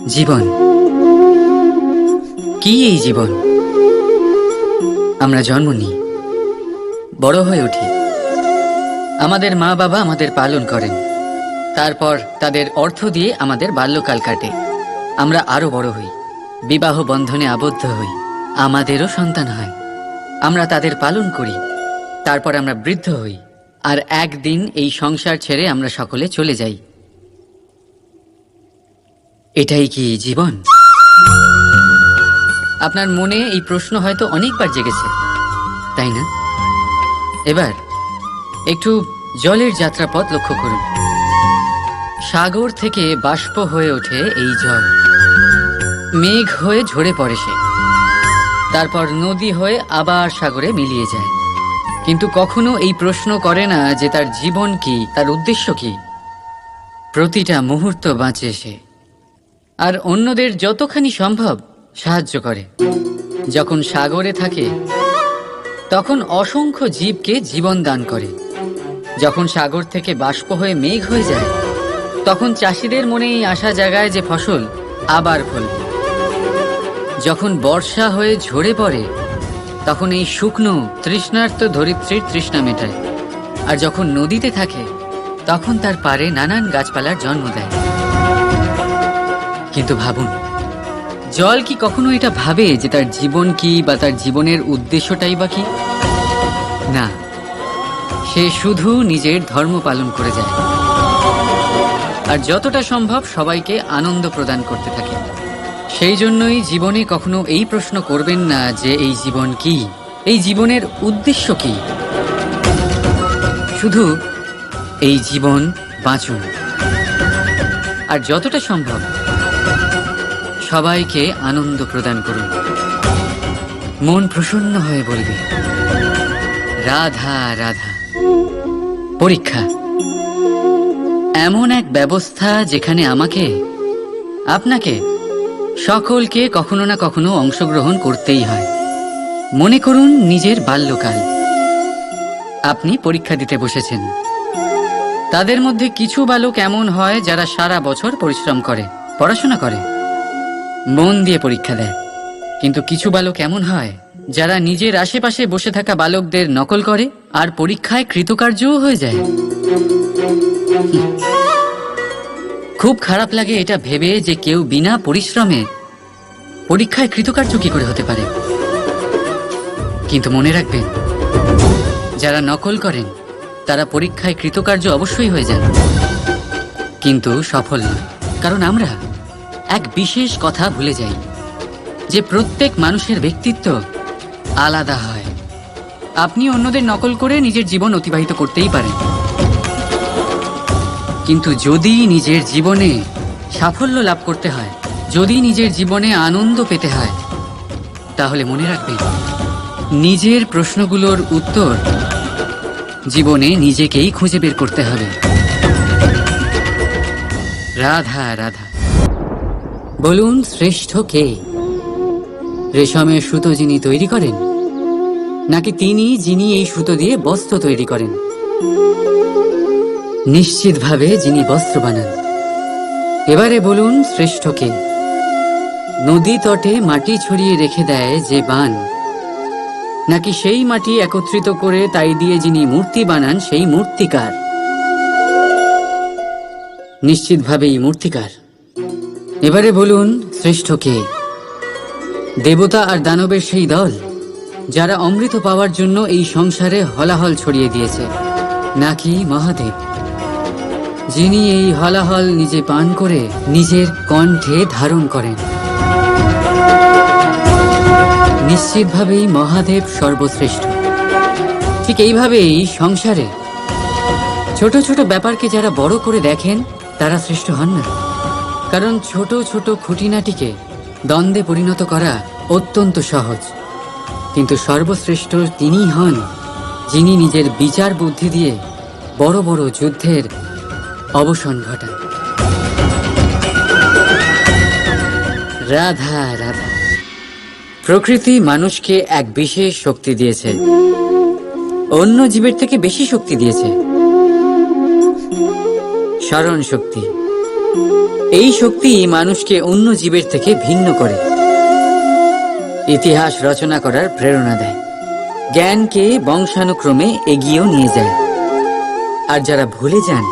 জীবন কি? এই জীবন আমরা জন্ম নিই, বড় হয়ে উঠি, আমাদের মা বাবা আমাদের পালন করেন, তারপর তাদের অর্থ দিয়ে আমাদের বাল্যকাল কাটে, আমরা আরো বড় হই, বিবাহ বন্ধনে আবদ্ধ হই, আমাদেরও সন্তান হয়, আমরা তাদের পালন করি, তারপর আমরা বৃদ্ধ হই, আর একদিন এই সংসার ছেড়ে আমরা সকলে চলে যাই। এটাই কি জীবন? আপনার মনে এই প্রশ্ন হয়তো অনেকবার জেগেছে, তাই না? এবার একটু জলের যাত্রাপথ লক্ষ্য করুন। সাগর থেকে বাষ্প হয়ে ওঠে এই জল, মেঘ হয়ে ঝরে পড়ে সে, তারপর নদী হয়ে আবার সাগরে মিলিয়ে যায়। কিন্তু কখনো এই প্রশ্ন করে না যে তার জীবন কি, তার উদ্দেশ্য কি। প্রতিটা মুহূর্ত বাঁচে সে, আর অন্যদের যতখানি সম্ভব সাহায্য করে। যখন সাগরে থাকে তখন অসংখ্য জীবকে জীবন দান করে। যখন সাগর থেকে বাষ্প হয়ে মেঘ হয়ে যায় তখন চাষিদের মনে এই আশা জাগায় যে ফসল আবার ফলবে। যখন বর্ষা হয়ে ঝরে পড়ে তখন এই শুকনো তৃষ্ণার্ত ধরিত্রীর তৃষ্ণা মেটায়। আর যখন নদীতে থাকে তখন তার পাড়ে নানান গাছপালার জন্ম দেয়। কিন্তু ভাবুন, জল কি কখনো এটা ভাবে যে তার জীবন কি বা তার জীবনের উদ্দেশ্যটাই বা কি? না, সে শুধু নিজের ধর্ম পালন করে যায়, আর যতটা সম্ভব সবাইকে আনন্দ প্রদান করতে থাকে। সেই জন্যই জীবনে কখনো এই প্রশ্ন করবেন না যে এই জীবন কি, এই জীবনের উদ্দেশ্য কি। শুধু এই জীবন বাঁচুন, আর যতটা সম্ভব সবাইকে আনন্দ প্রদান করুন। মন প্রসন্ন হয়ে বলবে রাধা রাধা। পরীক্ষা এমন এক ব্যবস্থা যেখানে আমাকে, আপনাকে, সকলকে কখনো না কখনো অংশগ্রহণ করতেই হয়। মনে করুন নিজের বাল্যকাল। আপনি পরীক্ষা দিতে বসেছেন। তাদের মধ্যে কিছু বালক এমন হয় যারা সারা বছর পরিশ্রম করে, পড়াশোনা করে, মন দিয়ে পরীক্ষা দেয়। কিন্তু কিছু বালক এমন হয় যারা নিজের আশেপাশে বসে থাকা বালকদের নকল করে আর পরীক্ষায় কৃতকার্যও হয়ে যায়। খুব খারাপ লাগে এটা ভেবে যে কেউ বিনা পরিশ্রমে পরীক্ষায় কৃতকার্য কি করে হতে পারে। কিন্তু মনে রাখবেন, যারা নকল করেন তারা পরীক্ষায় কৃতকার্য অবশ্যই হয়ে যান, কিন্তু সফল না। কারণ আমরা এক বিশেষ কথা ভুলে যাই যে প্রত্যেক মানুষের ব্যক্তিত্ব আলাদা হয়। আপনি অন্যদের নকল করে নিজের জীবন অতিবাহিত করতেই পারেন, কিন্তু যদি নিজের জীবনে সাফল্য লাভ করতে হয়, যদি নিজের জীবনে আনন্দ পেতে হয়, তাহলে মনে রাখবেন নিজের প্রশ্নগুলোর উত্তর জীবনে নিজেকেই খুঁজে বের করতে হবে। রাধা রাধা। বলুন, শ্রেষ্ঠ কে? রেশমের সুতো যিনি তৈরি করেন, নাকি তিনি যিনি এই সুতো দিয়ে বস্ত্র তৈরি করেন? নিশ্চিতভাবে যিনি বস্ত্র বানান। এবারে বলুন, শ্রেষ্ঠ কে? নদী তটে মাটি ছড়িয়ে রেখে দেয় যে বান, নাকি সেই মাটি একত্রিত করে তাই দিয়ে যিনি মূর্তি বানান সেই মূর্তিকার? নিশ্চিতভাবেই মূর্তিকার। এবারে বলুন, শ্রেষ্ঠ কে? দেবতা আর দানবের সেই দল যারা অমৃত পাওয়ার জন্য এই সংসারে হলাহল ছড়িয়ে দিয়েছে, নাকি মহাদেব যিনি এই হলাহল নিজে পান করে নিজের কণ্ঠে ধারণ করেন? নিশ্চিতভাবেই মহাদেব সর্বশ্রেষ্ঠ। ঠিক এইভাবেই সংসারে ছোট ছোট ব্যাপারকে যারা বড় করে দেখেন তারা শ্রেষ্ঠ হন না। কারণ ছোট ছোট খুঁটিনাটিকে দ্বন্দ্বে পরিণত করা অত্যন্ত সহজ, কিন্তু সর্বশ্রেষ্ঠ তিনিই হন যিনি নিজের বিচার বুদ্ধি দিয়ে বড় বড় যুদ্ধের অবসান ঘটান। রাধা রাধা। প্রকৃতি মানুষকে এক বিশেষ শক্তি দিয়েছে, অন্য জীবের থেকে বেশি শক্তি দিয়েছে, স্মরণ শক্তি। এই শক্তি মানুষকে অন্য জীবের থেকে ভিন্ন করে, ইতিহাস রচনা করার প্রেরণা দেয়, জ্ঞানকে বংশানুক্রমে এগিয়েও নিয়ে যায়। আর যারা ভুলে যান,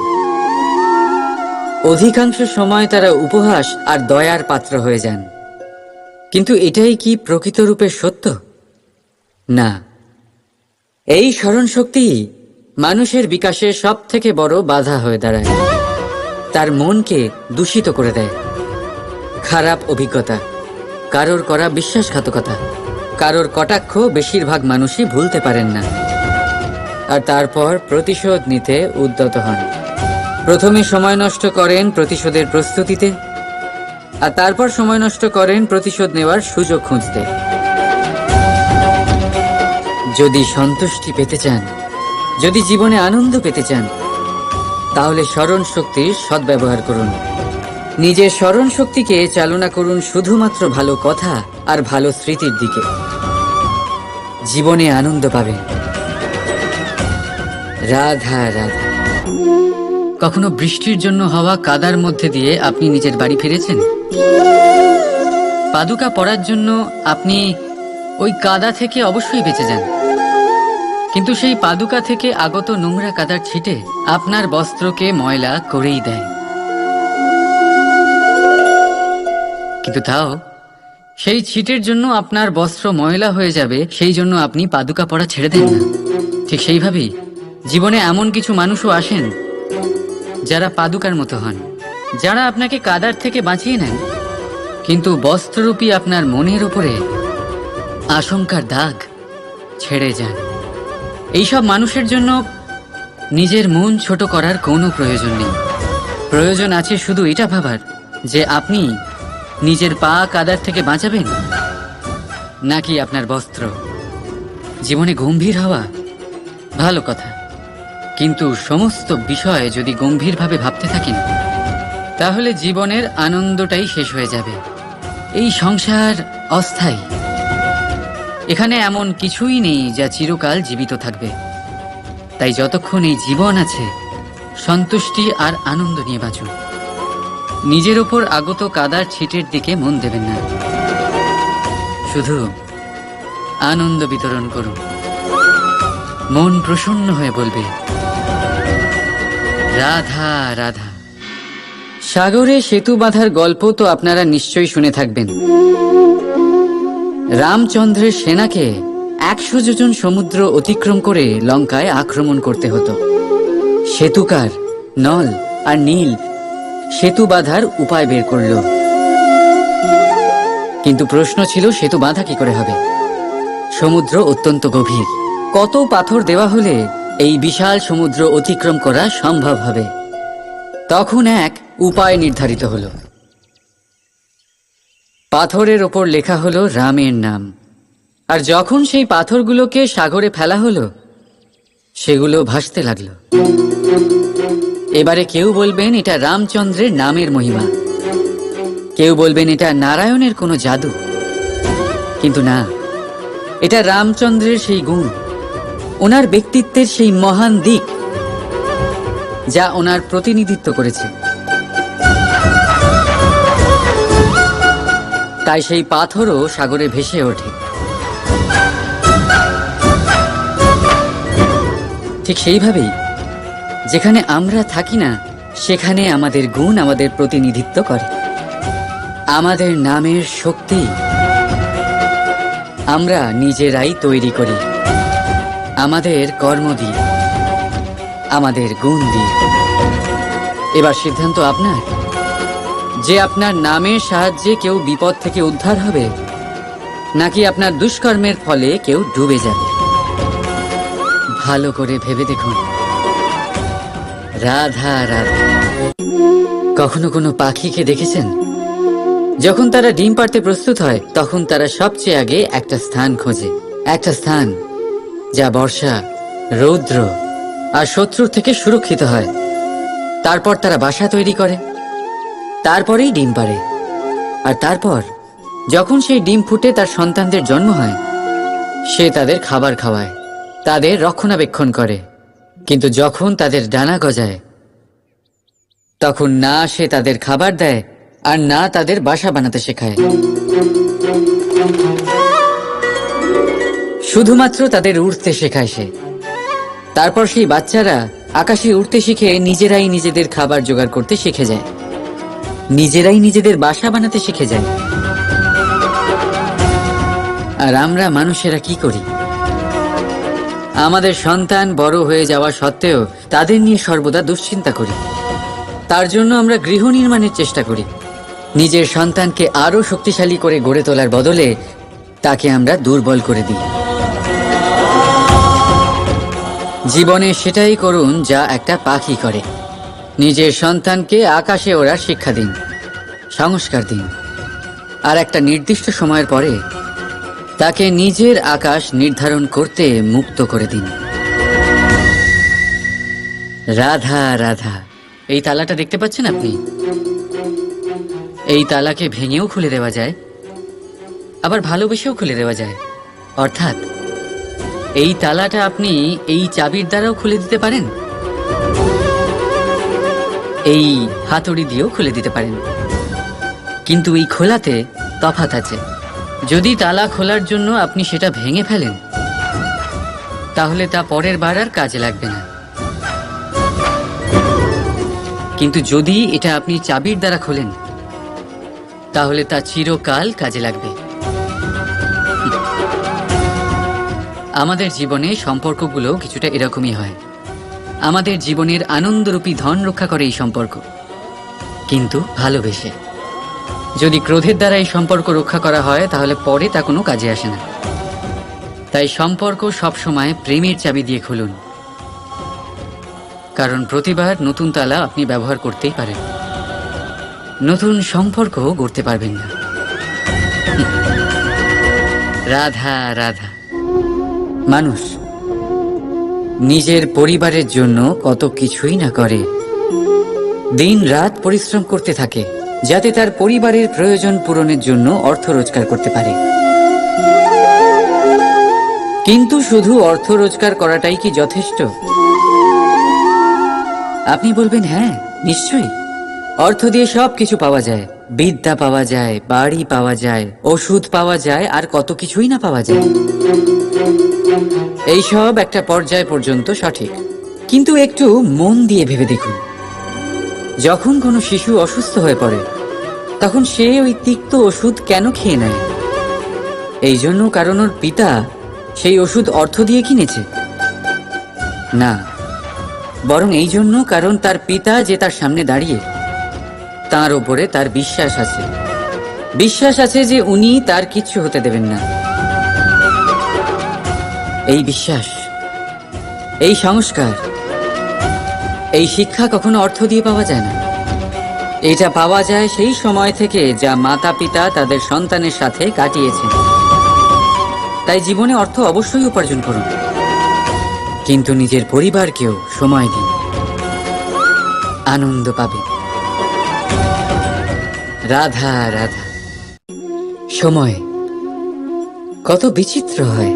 অধিকাংশ সময় তারা উপহাস আর দয়ার পাত্র হয়ে যান। কিন্তু এটাই কি প্রকৃত রূপে সত্য? না। এই স্মরণ শক্তি মানুষের বিকাশের সব থেকে বড় বাধা হয়ে দাঁড়ায়। তার মনকে দূষিত করে দেয়। খারাপ অভিজ্ঞতা, কারোর করা বিশ্বাসঘাতকতা, কারোর কটাক্ষ বেশিরভাগ মানুষই ভুলতে পারেন না। আর তারপর প্রতিশোধ নিতে উদ্যত হন। প্রথমে সময় নষ্ট করেন প্রতিশোধের প্রস্তুতিতে, আর তারপর সময় নষ্ট করেন প্রতিশোধ নেওয়ার সুযোগ খুঁজতে। যদি সন্তুষ্টি পেতে চান, যদি জীবনে আনন্দ পেতে চান, তাহলে স্মরণ শক্তির সদ্ব্যবহার করুন। নিজের স্মরণ শক্তিকে চালনা করুন শুধুমাত্র ভালো কথা আর ভালো স্মৃতির দিকে। জীবনে আনন্দ পাবেন। রাধা রাধা। কখনো বৃষ্টির জন্য হওয়া কাদার মধ্যে দিয়ে আপনি নিজের বাড়ি ফিরেছেন? পাদুকা পরার জন্য আপনি ওই কাদা থেকে অবশ্যই বেঁচে যান, কিন্তু সেই পাদুকা থেকে আগত নোংরা কাদার ছিটে আপনার বস্ত্রকে ময়লা করেই দেয়। কিন্তু তাও সেই ছিটের জন্য আপনার বস্ত্র ময়লা হয়ে যাবে, সেই জন্য আপনি পাদুকা পরা ছেড়ে দেন না। ঠিক সেইভাবেই জীবনে এমন কিছু মানুষও আসেন যারা পাদুকার মতো হন, যারা আপনাকে কাদার থেকে বাঁচিয়ে নেন, কিন্তু বস্ত্ররূপী আপনার মনের উপরে আশঙ্কার দাগ ছেড়ে যান। এইসব মানুষের জন্য নিজের মন ছোট করার কোনো প্রয়োজন নেই। প্রয়োজন আছে শুধু এটা ভাবার যে আপনি নিজের পা কাদার থেকে বাঁচাবেন নাকি আপনার বস্ত্র। জীবনে গম্ভীর হওয়া ভালো কথা, কিন্তু সমস্ত বিষয় যদি গম্ভীরভাবে ভাবতে থাকেন তাহলে জীবনের আনন্দটাই শেষ হয়ে যাবে। এই সংসার অস্থায়ী। এখানে এমন কিছুই নেই যা চিরকাল জীবিত থাকবে। তাই যতক্ষণ এই জীবন আছে, সন্তুষ্টি আর আনন্দ নিয়ে বাঁচুন। নিজের ওপর আগত কাদার ছিটের দিকে মন দেবেন না, শুধু আনন্দ বিতরণ করুন। মন প্রসন্ন হয়ে বলবে রাধা রাধা। সাগরে সেতু বাঁধার গল্প তো আপনারা নিশ্চয়ই শুনে থাকবেন। রামচন্দ্রের সেনাকে 100 যোজন সমুদ্র অতিক্রম করে লঙ্কায় আক্রমণ করতে হতো। সেতুকার নল আর নীল সেতু বাঁধার উপায় বের করল, কিন্তু প্রশ্ন ছিল সেতু বাঁধা কি করে হবে? সমুদ্র অত্যন্ত গভীর। কত পাথর দেওয়া হলে এই বিশাল সমুদ্র অতিক্রম করা সম্ভব হবে? তখন এক উপায় নির্ধারিত হলো। পাথরের ওপর লেখা হলো রামের নাম, আর যখন সেই পাথরগুলোকে সাগরে ফেলা হলো সেগুলো ভাসতে লাগলো। এবারে কেউ বলবেন এটা রামচন্দ্রের নামের মহিমা, কেউ বলবেন এটা নারায়ণের কোনো জাদু, কিন্তু না, এটা রামচন্দ্রের সেই গুণ, ওনার ব্যক্তিত্বের সেই মহান দিক যা ওনার প্রতিনিধিত্ব করেছে। তাই সেই পাথরও সাগরে ভেসে ওঠে। ঠিক সেইভাবেই যেখানে আমরা থাকি না, সেখানে আমাদের গুণ আমাদের প্রতিনিধিত্ব করে। আমাদের নামের শক্তি আমরা নিজেরাই তৈরি করি, আমাদের কর্ম দিয়ে, আমাদের গুণ দিয়ে। এবার সিদ্ধান্ত আপনার যে আপনার নামের সাহায্যে কেউ বিপদ থেকে উদ্ধার হবে নাকি আপনার দুষ্কর্মের ফলে কেউ ডুবে যাবে। ভালো করে ভেবে দেখুন। রাধা রাধা। কখনো কোনো পাখিকে দেখেছেন? যখন তারা ডিম পাড়তে প্রস্তুত হয় তখন তারা সবচেয়ে আগে একটা স্থান খোঁজে, একটা স্থান যা বর্ষা, রৌদ্র আর শত্রুর থেকে সুরক্ষিত হয়। তারপর তারা বাসা তৈরি করে, তারপরেই ডিম পাড়ে, আর তারপর যখন সেই ডিম ফুটে তার সন্তানদের জন্ম হয়, সে তাদের খাবার খাওয়ায়, তাদের রক্ষণাবেক্ষণ করে। কিন্তু যখন তাদের ডানা গজায় তখন না সে তাদের খাবার দেয় আর না তাদের বাসা বানাতে শেখায়, শুধুমাত্র তাদের উড়তে শেখায় সে। তারপর সেই বাচ্চারা আকাশে উড়তে শিখে নিজেরাই নিজেদের খাবার জোগাড় করতে শিখে যায়, নিজেরাই নিজেদের বাসা বানাতে শিখে যায়। আর আমরা মানুষেরা কি করি? আমাদের সন্তান বড় হয়ে যাওয়া সত্ত্বেও তাদের নিয়ে সর্বদা দুশ্চিন্তা করি। তার জন্য আমরা গৃহ নির্মাণের চেষ্টা করি। নিজের সন্তানকে আরো শক্তিশালী করে গড়ে তোলার বদলে তাকে আমরা দুর্বল করে দিই। জীবনে সেটাই করুন যা একটা পাখি করে। নিজের সন্তানকে আকাশে ওড়ার শিক্ষা দিন, সংস্কার দিন, আর একটা নির্দিষ্ট সময়ের পরে তাকে নিজের আকাশ নির্ধারণ করতে মুক্ত করে দিন। রাধা রাধা। এই তালাটা দেখতে পাচ্ছেন আপনি? এই তালাকে ভেঙেও খুলে দেওয়া যায়, আবার ভালোবেসেও খুলে দেওয়া যায়। অর্থাৎ এই তালাটা আপনি এই চাবির দ্বারাও খুলে দিতে পারেন, এই হাতুড়ি দিয়েও খুলে দিতে পারেন। কিন্তু এই খোলাতে তফাৎ আছে। যদি তালা খোলার জন্য আপনি সেটা ভেঙে ফেলেন, তাহলে তা পরের বার আর কাজে লাগবে না। কিন্তু যদি এটা আপনি চাবির দ্বারা খোলেন, তাহলে তা চিরকাল কাজে লাগবে। আমাদের জীবনে সম্পর্কগুলো কিছুটা এরকমই হয়। আমাদের জীবনের আনন্দরূপী ধন রক্ষা করে এই সম্পর্ক, কিন্তু ভালোবেসে। যদি ক্রোধের দ্বারা এই সম্পর্ক রক্ষা করা হয়, তাহলে পরে তা কোনো কাজে আসে না। তাই সম্পর্ক সবসময় প্রেমের চাবি দিয়ে খুলুন, কারণ প্রতিবার নতুন তালা আপনি ব্যবহার করতেই পারেন, নতুন সম্পর্ক গড়তে পারবেন না। রাধা রাধা। মানুষ নিজের পরিবারের জন্য কত কিছুই না করে, দিন রাত পরিশ্রম করতে থাকে যাতে তার পরিবারের প্রয়োজন পূরণের জন্য অর্থ রোজগার করতে পারে। কিন্তু শুধু অর্থ রোজগার করাটাই কি যথেষ্ট? আপনি বলবেন, হ্যাঁ নিশ্চয়ই, অর্থ দিয়ে সব কিছু পাওয়া যায়, বিদ্যা পাওয়া যায়, বাড়ি পাওয়া যায়, ওষুধ পাওয়া যায়, আর কত কিছুই না পাওয়া যায়। এইসব একটা পর্যায় পর্যন্ত সঠিক, কিন্তু একটু মন দিয়ে ভেবে দেখুন, যখন কোনো শিশু অসুস্থ হয়ে পড়ে, তখন সে ওই তিক্ত ওষুধ কেন খেয়ে নেয়? এই জন্য কারণ ওর পিতা সেই ওষুধ অর্থ দিয়ে কিনেছে? না, বরং এই জন্য কারণ তার পিতা যে তার সামনে দাঁড়িয়ে, তার ওপরে তার বিশ্বাস আছে। বিশ্বাস আছে যে উনি তার কিচ্ছু হতে দেবেন না। এই বিশ্বাস, এই সংস্কার, এই শিক্ষা কখনো অর্থ দিয়ে পাওয়া যায় না। এটা পাওয়া যায় সেই সময় থেকে যা মাতা পিতা তাদের সন্তানের সাথে কাটিয়েছেন। তাই জীবনে অর্থ অবশ্যই উপার্জন করুন, কিন্তু নিজের পরিবারকেও সময় দিন, আনন্দ পাবে। রাধা রাধা। সময় কত বিচিত্র হয়।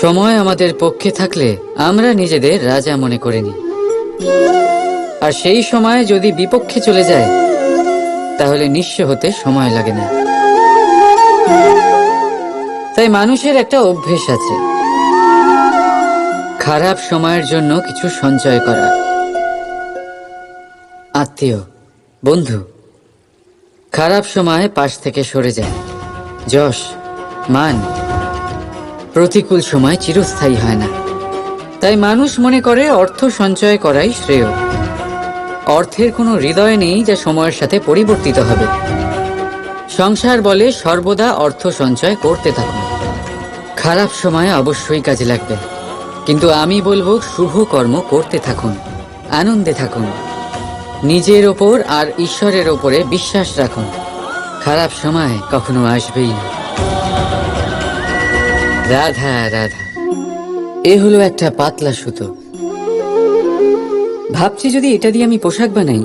সময় আমাদের পক্ষে থাকলে আমরা নিজেদের রাজা মনে করে নিই, আর সেই সময় যদি বিপক্ষে চলে যায়, তাহলে নিঃস্ব হতে সময় লাগে না। তাই মানুষের একটা অভ্যেস আছে, খারাপ সময়ের জন্য কিছু সঞ্চয় করা। আত্মীয়, বন্ধু খারাপ সময় পাশ থেকে সরে যায়। যশ, মান প্রতিকূল সময় চিরস্থায়ী হয় না। তাই মানুষ মনে করে অর্থ সঞ্চয় করাই শ্রেয়। অর্থের কোনো হৃদয় নেই যা সময়ের সাথে পরিবর্তিত হবে। সংসার বলে সর্বদা অর্থ সঞ্চয় করতে থাকুন। খারাপ সময় অবশ্যই কাজে লাগবে, কিন্তু আমি বলবো শুভ কর্ম করতে থাকুন, আনন্দে থাকুন, নিজের ওপর আর ঈশ্বরের ওপরে বিশ্বাস রাখুন। খারাপ সময় কখনো আসবেই না। রাধা রাধা। এ হলো একটা পাতলা সুতো। ভাবছি যদি এটা দিয়ে আমি পোশাক বানাই,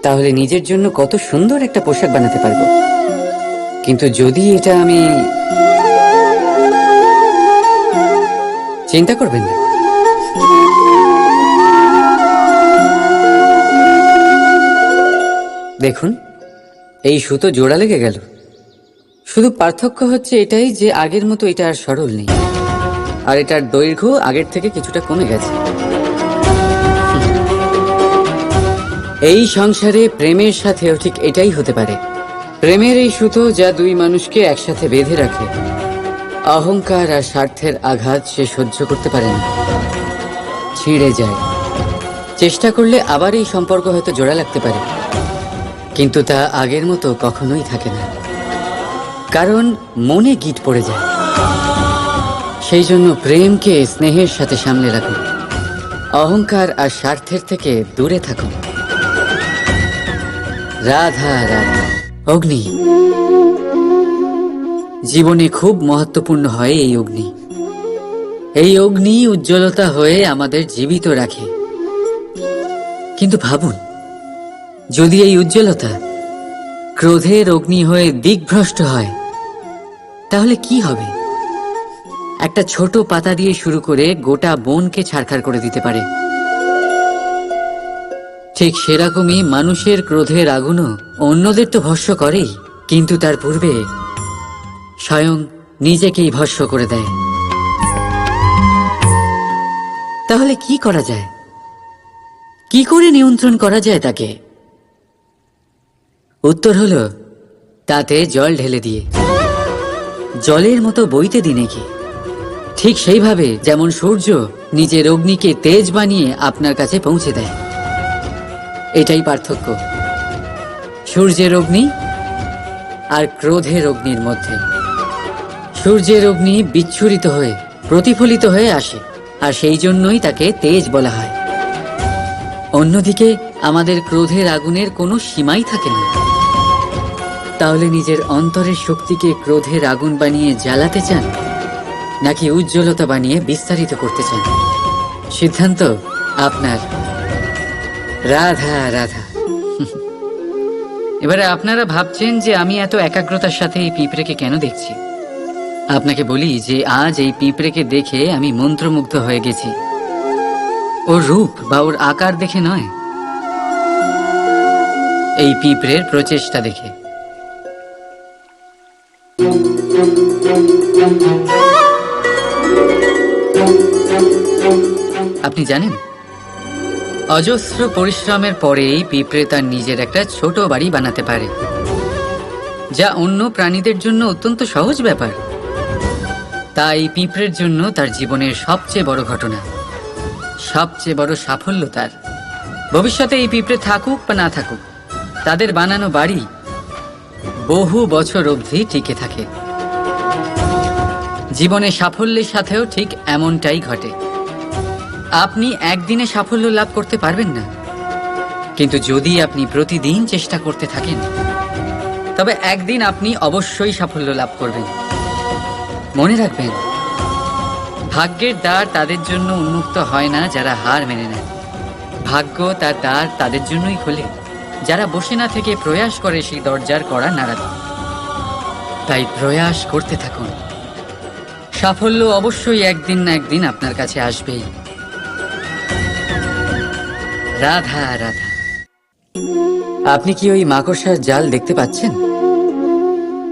তাহলে নিজের জন্য কত সুন্দর একটা পোশাক বানাতে পারবো। কিন্তু যদি এটা আমি... চিন্তা করবেন না, দেখুন, এই সুতো জোড়া লেগে গেল। শুধু পার্থক্য হচ্ছে এটাই যে আগের মতো এটা আর সরল নেই, আর এটার দৈর্ঘ্য আগের থেকে কিছুটা কমে গেছে। এই সংসারে প্রেমের সাথেও ঠিক এটাই হতে পারে। প্রেমের এই সুতো যা দুই মানুষকে একসাথে বেঁধে রাখে, অহংকার আর স্বার্থের আঘাত সে সহ্য করতে পারে না, ছিঁড়ে যায়। চেষ্টা করলে আবার এই সম্পর্ক হয়তো জোড়া লাগতে পারে, কিন্তু তা আগের মতো কখনোই থাকে না, কারণ মনে গিঁট পড়ে যায়। সেই জন্য প্রেমকে স্নেহের সাথে সামলে রাখুন, অহংকার আর স্বার্থের থেকে দূরে থাকুন। রাধা রাধা। অগ্নি জীবনে খুব মহত্বপূর্ণ হয়। এই অগ্নি উজ্জ্বলতা হয়ে আমাদের জীবিত রাখে। কিন্তু ভাবুন, যদি এই উজ্জ্বলতা ক্রোধের অগ্নি হয়ে দিকভ্রষ্ট হয়, তাহলে কি হবে? একটা ছোট পাতা দিয়ে শুরু করে গোটা বনকে ছারখার করে দিতে পারে। ঠিক সেরকমই মানুষের ক্রোধের আগুনও অন্যদের তো ভস্ম করেই, কিন্তু তার পূর্বে স্বয়ং নিজেকেই ভস্ম করে দেয়। তাহলে কি করা যায়? কি করে নিয়ন্ত্রণ করা যায় তাকে? উত্তর হলো, তাতে জল ঢেলে দিয়ে, জলের মতো বইতে দিনে কি। ঠিক সেইভাবে যেমন সূর্য নিজের অগ্নিকে তেজ বানিয়ে আপনার কাছে পৌঁছে দেয়। এটাই পার্থক্য সূর্যের অগ্নি আর ক্রোধের অগ্নির মধ্যে। সূর্যের অগ্নি বিচ্ছুরিত হয়ে প্রতিফলিত হয়ে আসে, আর সেই জন্যই তাকে তেজ বলা হয়। অন্যদিকে আমাদের ক্রোধের আগুনের কোনো সীমাই থাকে না। তাহলে নিজের অন্তরের শক্তিকে ক্রোধের আগুন বানিয়ে জ্বালাতে চান, নাকি উজ্জ্বলতা বানিয়ে বিস্তারিত করতে চান? সিদ্ধান্ত আপনার। রাধা রাধা। এবারে আপনারা ভাবছেন যে আমি এত একাগ্রতার সাথে এই পিঁপড়েকে কেন দেখছি। আপনাকে বলি যে আজ এই পিঁপড়েকে দেখে আমি মন্ত্রমুগ্ধ হয়ে গেছি। ওর রূপ বা ওর আকার দেখে নয়, এই পিঁপড়ের প্রচেষ্টা দেখে। আপনি জানেন, অজস্র পরিশ্রমের পরেই পিঁপড়ে তার নিজের একটা ছোট বাড়ি বানাতে পারে, যা অন্য প্রাণীদের জন্য অত্যন্ত সহজ ব্যাপার। তাই পিঁপড়ের জন্য তার জীবনের সবচেয়ে বড় ঘটনা, সবচেয়ে বড় সাফল্য তার। ভবিষ্যতে এই পিঁপড়ে থাকুক বা না থাকুক, তাদের বানানো বাড়ি বহু বছর অবধি টিকে থাকে। জীবনে সাফল্যের সাথেও ঠিক এমনটাই ঘটে। আপনি একদিনে সাফল্য লাভ করতে পারবেন না, কিন্তু যদি আপনি প্রতিদিন চেষ্টা করতে থাকেন, তবে একদিন আপনি অবশ্যই সাফল্য লাভ করবেন। মনে রাখবেন, ভাগ্যের দ্বার তাদের জন্য উন্মুক্ত হয় না যারা হার মেনে নেয়। ভাগ্য তার দ্বার তাদের জন্যই খোলে যারা বসে না থেকে প্রয়াস করে সেই দরজার কড়া নাড়াতে। তাই প্রয়াস করতে থাকুন, সাফল্য অবশ্যই একদিন না একদিন আপনার কাছে আসবেই। রাধা রাধা। আপনি কি ওই মাকড়সার জাল দেখতে পাচ্ছেন?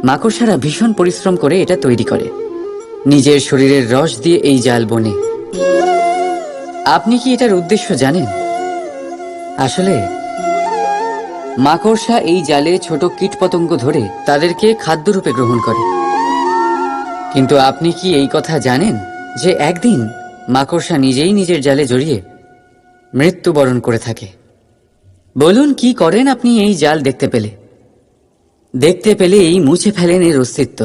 মাকড়সারা ভীষণ পরিশ্রম করে এটা তৈরি করে, নিজের শরীরের রস দিয়ে এই জাল বোনে। আপনি কি এটার উদ্দেশ্য জানেন? আসলে মাকড়সা এই জালে ছোট কীটপতঙ্গ ধরে তাদেরকে খাদ্যরূপে গ্রহণ করে। কিন্তু আপনি কি এই কথা জানেন যে একদিন মাকড়সা নিজেই নিজের জালে জড়িয়ে মৃত্যুবরণ করে থাকে? বলুন, কি করেন আপনি এই জাল দেখতে পেলে? দেখতে পেলেই মুছে ফেলেন এর অস্তিত্ব,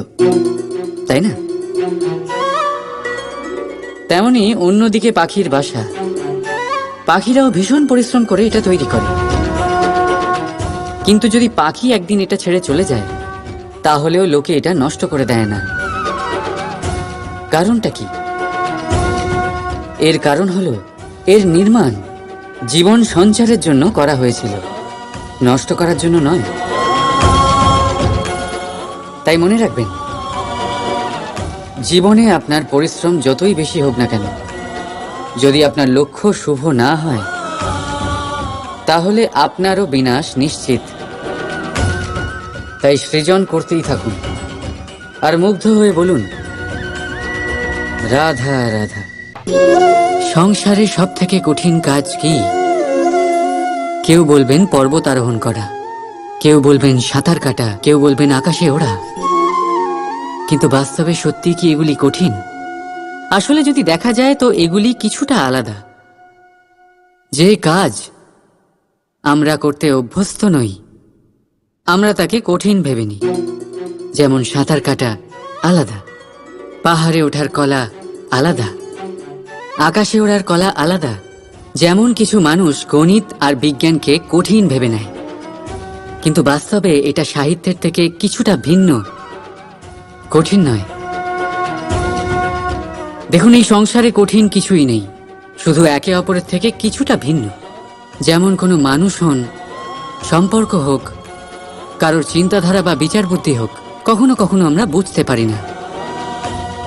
তাই না? তেমনি অন্যদিকে পাখির বাসা, পাখিরাও ভীষণ পরিশ্রম করে এটা তৈরি করে। কিন্তু যদি পাখি একদিন এটা ছেড়ে চলে যায়, তাহলেও লোকে এটা নষ্ট করে দেয় না। কারণটা কি? এর কারণ হলো এর নির্মাণ জীবন সঞ্চারের জন্য করা হয়েছিল, নষ্ট করার জন্য নয়। তাই মনে রাখবেন, জীবনে আপনার পরিশ্রম যতই বেশি হোক না কেন, যদি আপনার লক্ষ্য শুভ না হয়, তাহলে আপনারও বিনাশ নিশ্চিত। তাই সৃজন করতেই থাকুন আর মুগ্ধ হয়ে বলুন, রাধা রাধা। সংসারে সব থেকে কঠিন কাজ কি? কেউ বলবেন পর্বত আরোহণ করা, কেউ বলবেন সাঁতার কাটা, কেউ বলবেন আকাশে ওড়া। কিন্তু বাস্তবে সত্যি কি এগুলি কঠিন? আসলে যদি দেখা যায় তো এগুলি কিছুটা আলাদা। যে কাজ আমরা করতে অভ্যস্ত নই, আমরা তাকে কঠিন ভেবে নিই। যেমন সাঁতার কাটা আলাদা, পাহাড়ে ওঠার কলা আলাদা, আকাশে ওড়ার কলা আলাদা। যেমন কিছু মানুষ গণিত আর বিজ্ঞানকে কঠিন ভেবে নেয়, কিন্তু বাস্তবে এটা সাহিত্যের থেকে কিছুটা ভিন্ন, কঠিন নয়। দেখুন, এই সংসারে কঠিন কিছুই নেই, শুধু একে অপরের থেকে কিছুটা ভিন্ন। যেমন কোনো মানুষ হন, সম্পর্ক হোক, কারোর চিন্তাধারা বা বিচার বুদ্ধি হোক, কখনো কখনো আমরা বুঝতে পারি না,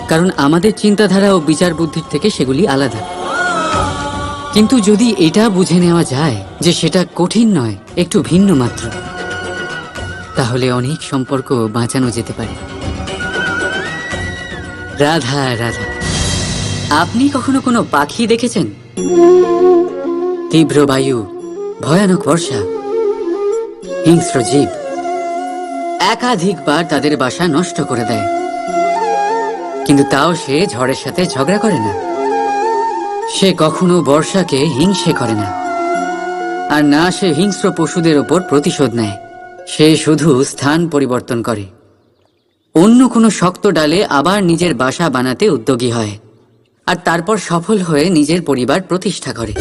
কারণ আমাদের চিন্তাধারা ও বিচার বুদ্ধির থেকে সেগুলি আলাদা। কিন্তু যদি এটা বুঝে নেওয়া যায় যে সেটা কঠিন নয়, একটু ভিন্ন মাত্র, তাহলে অনেক সম্পর্ক বাঁচানো যেতে পারে। রাধা রাধা। আপনি কখনো কোনো পাখি দেখেছেন? তীব্র বায়ু, ভয়ানক বর্ষা, হিংস্র জীব একাধিকবার তাদের বাসা নষ্ট করে দেয়, কিন্তু তাও সে ঝড়ের সাথে ঝগড়া করে না। সে কখনো বর্ষাকে হিংসে করে না, আর না সে হিংস্র পশুদের ওপর প্রতিশোধ নেয়। সে শুধু স্থান পরিবর্তন করে, অন্য কোনো শক্ত ডালে আবার নিজের বাসা বানাতে উদ্যোগী হয়, আর তারপর সফল হয়ে নিজের পরিবার প্রতিষ্ঠা করে।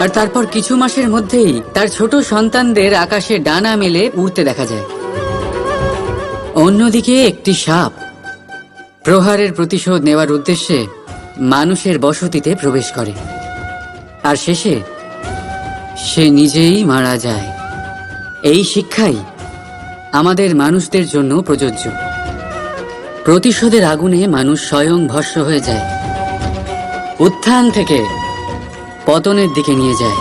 আর তারপর কিছু মাসের মধ্যেই তার ছোট সন্তানদের আকাশে ডানা মেলে উড়তে দেখা যায়। অন্যদিকে একটি সাপ প্রহারের প্রতিশোধ নেওয়ার উদ্দেশ্যে মানুষের বসতিতে প্রবেশ করে, আর শেষে সে নিজেই মারা যায়। এই শিক্ষাই আমাদের মানুষদের জন্য প্রযোজ্য। প্রতিশোধের আগুনে মানুষ স্বয়ং ভস্ম হয়ে যায়, উত্থান থেকে পতনের দিকে নিয়ে যায়।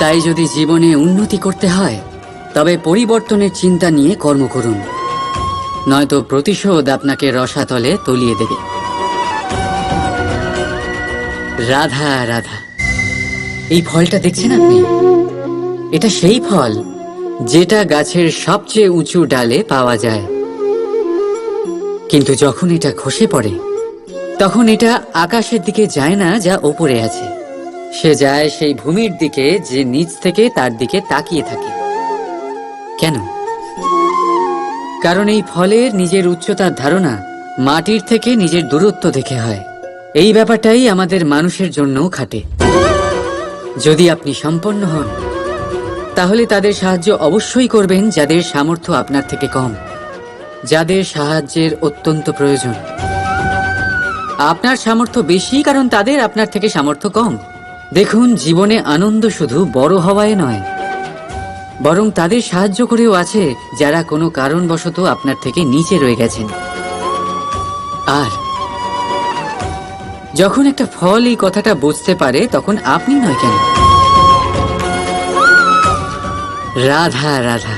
তাই যদি জীবনে উন্নতি করতে হয়, তবে পরিবর্তনের চিন্তা নিয়ে কর্ম করুন, নয়তো প্রতিশোধ আপনাকে রসাতলে তলিয়ে দেবে। রাধা রাধা। এই ফলটা দেখছেন আপনি? এটা সেই ফল যেটা গাছের সবচেয়ে উঁচু ডালে পাওয়া যায়, কিন্তু যখন এটা খসে পড়ে তখন এটা আকাশের দিকে যায় না যা ওপরে আছে, সে যায় সেই ভূমির দিকে যে নিচ থেকে তার দিকে তাকিয়ে থাকে। কেন? কারণ এই ফলের নিজের উচ্চতার ধারণা মাটির থেকে নিজের দূরত্ব দেখে হয়। এই ব্যাপারটাই আমাদের মানুষের জন্যও খাটে। যদি আপনি সম্পন্ন হন, তাহলে তাদের সাহায্য অবশ্যই করবেন যাদের সামর্থ্য আপনার থেকে কম, যাদের সাহায্যের অত্যন্ত প্রয়োজন। আপনার সামর্থ্য বেশি কারণ তাদের আপনার থেকে সামর্থ্য কম। দেখুন, জীবনে আনন্দ শুধু বড় হওয়ায় নয়, বরং তাদের সাহায্য করেও আছে যারা কোনো কারণবশত আপনার থেকে নিচে রয়ে গেছেন। আর যখন একটা ফল এই কথাটা বুঝতে পারে, তখন আপনি নয় কেন? রাধা রাধা।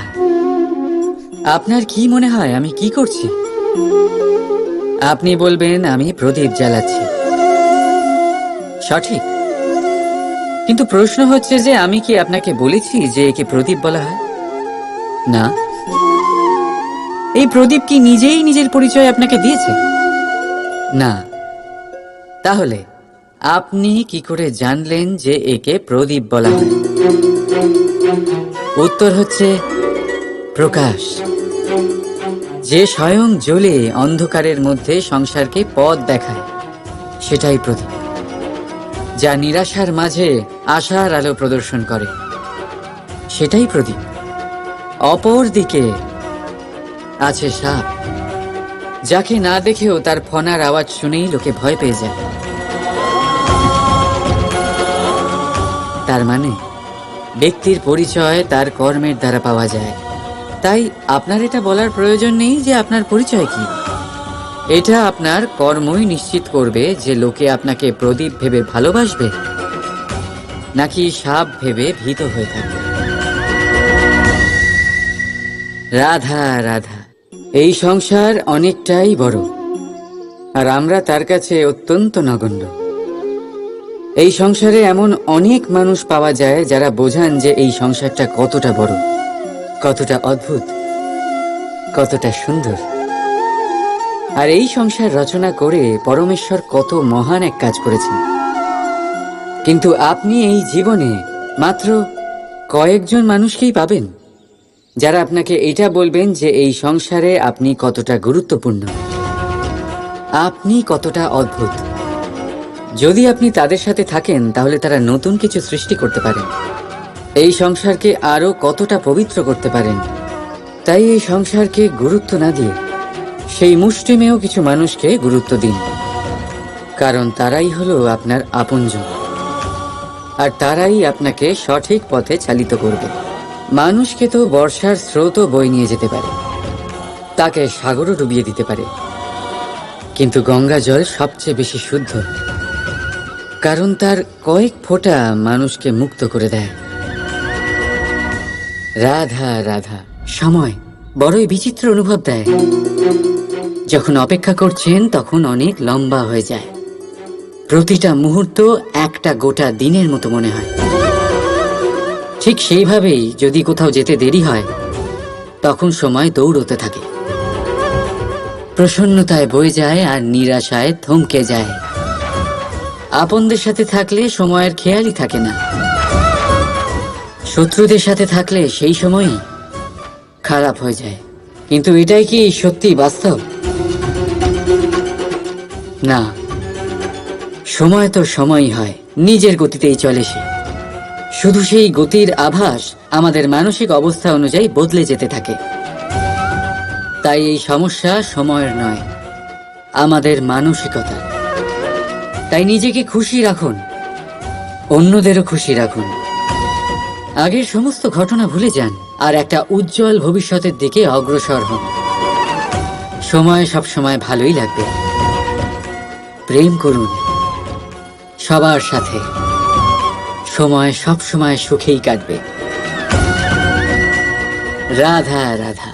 আপনার কি মনে হয় আমি কি করছি? আপনি বলবেন আমি প্রদীপ জ্বালাচ্ছি। সঠিক, কিন্তু প্রশ্ন হচ্ছে যে আমি কি আপনাকে বলেছি যে একে প্রদীপ বলা হয়? না। এই প্রদীপ কি নিজেই নিজের পরিচয় আপনাকে দিয়েছে? না। তাহলে আপনি কি করে জানলেন যে একে প্রদীপ বলা হয়? উত্তর হচ্ছে প্রকাশ, যে স্বয়ং জ্বলে অন্ধকারের মধ্যে সংসারকে পথ দেখায়, সেটাই প্রদীপ। যা নিরাশার মাঝে আশার আলো প্রদর্শন করে, সেটাই প্রদীপ। অপর দিকে আছে সাপ, যাকে না দেখেও তার ফনার আওয়াজ শুনেই লোকে ভয় পেয়ে যায়। তার মানে ব্যক্তির পরিচয় তার কর্মের দ্বারা পাওয়া যায়। তাই আপনার এটা বলার প্রয়োজন নেই যে আপনার পরিচয় কি। এটা আপনার কর্মই নিশ্চিত করবে যে লোকে আপনাকে প্রদীপ ভেবে ভালোবাসবে নাকি সাপ ভেবে ভীত হয়ে থাকবে। রাধা রাধা, এই সংসার অনেকটাই বড়, আর আমরা তার কাছে অত্যন্ত নগণ্য। এই সংসারে এমন অনেক মানুষ পাওয়া যায় যারা বোঝান যে এই সংসারটা কতটা বড়, কতটা অদ্ভুত, কতটা সুন্দর। আর এই সংসার রচনা করে পরমেশ্বর কত মহান এক কাজ করেছেন। কিন্তু আপনি এই জীবনে মাত্র কয়েকজন মানুষকেই পাবেন যারা আপনাকে এটা বলবেন যে এই সংসারে আপনি কতটা গুরুত্বপূর্ণ, আপনি কতটা অদ্ভুত। যদি আপনি তাদের সাথে থাকেন তাহলে তারা নতুন কিছু সৃষ্টি করতে পারেন, এই সংসারকে আরো কতটা পবিত্র করতে পারেন। তাই এই সংসারকে গুরুত্ব না দিয়ে সেই মুষ্টিমেয় কিছু মানুষকে গুরুত্ব দিন, কারণ তারাই হলো আপনার আপনজন, আর তারাই আপনাকে সঠিক পথে চালিত করবে। মানুষকে তো বর্ষার স্রোতও বয়ে নিয়ে যেতে পারে, তাকে সাগরও ডুবিয়ে দিতে পারে, কিন্তু গঙ্গা জল সবচেয়ে বেশি শুদ্ধ, কারণ তার কয়েক ফোঁটা মানুষকে মুক্ত করে দেয়। রাধা রাধা। সময় বড়ই বিচিত্র অনুভব দেয়। যখন অপেক্ষা করছেন তখন অনেক লম্বা হয়ে যায়, প্রতিটা মুহূর্ত একটা গোটা দিনের মতো মনে হয়। ঠিক সেইভাবেই যদি কোথাও যেতে দেরি হয় তখন সময় দৌড়তে থাকে, প্রসন্নতায় বয়ে যায় আর নিরাশায় থমকে যায়। আপনদের সাথে থাকলে সময়ের খেয়ালই থাকে না, শত্রুদের সাথে থাকলে সেই সময়ই খারাপ হয়ে যায়। কিন্তু এটাই কি সত্যি বাস্তব? না, সময় তো সময়ই হয়, নিজের গতিতেই চলে সে। শুধু সেই গতির আভাস আমাদের মানসিক অবস্থা অনুযায়ী বদলে যেতে থাকে। তাই এই সমস্যা সময়ের নয়, আমাদের মানসিকতা। তাই নিজেকে খুশি রাখুন, অন্যদেরও খুশি রাখুন। আগের সমস্ত ঘটনা ভুলে যান আর একটা উজ্জ্বল ভবিষ্যতের দিকে অগ্রসর হন। সময় সব সময় ভালোই লাগবে। প্রেম করুন সবার সাথে, সময় সব সময় সুখেই কাটবে। রাধা রাধা।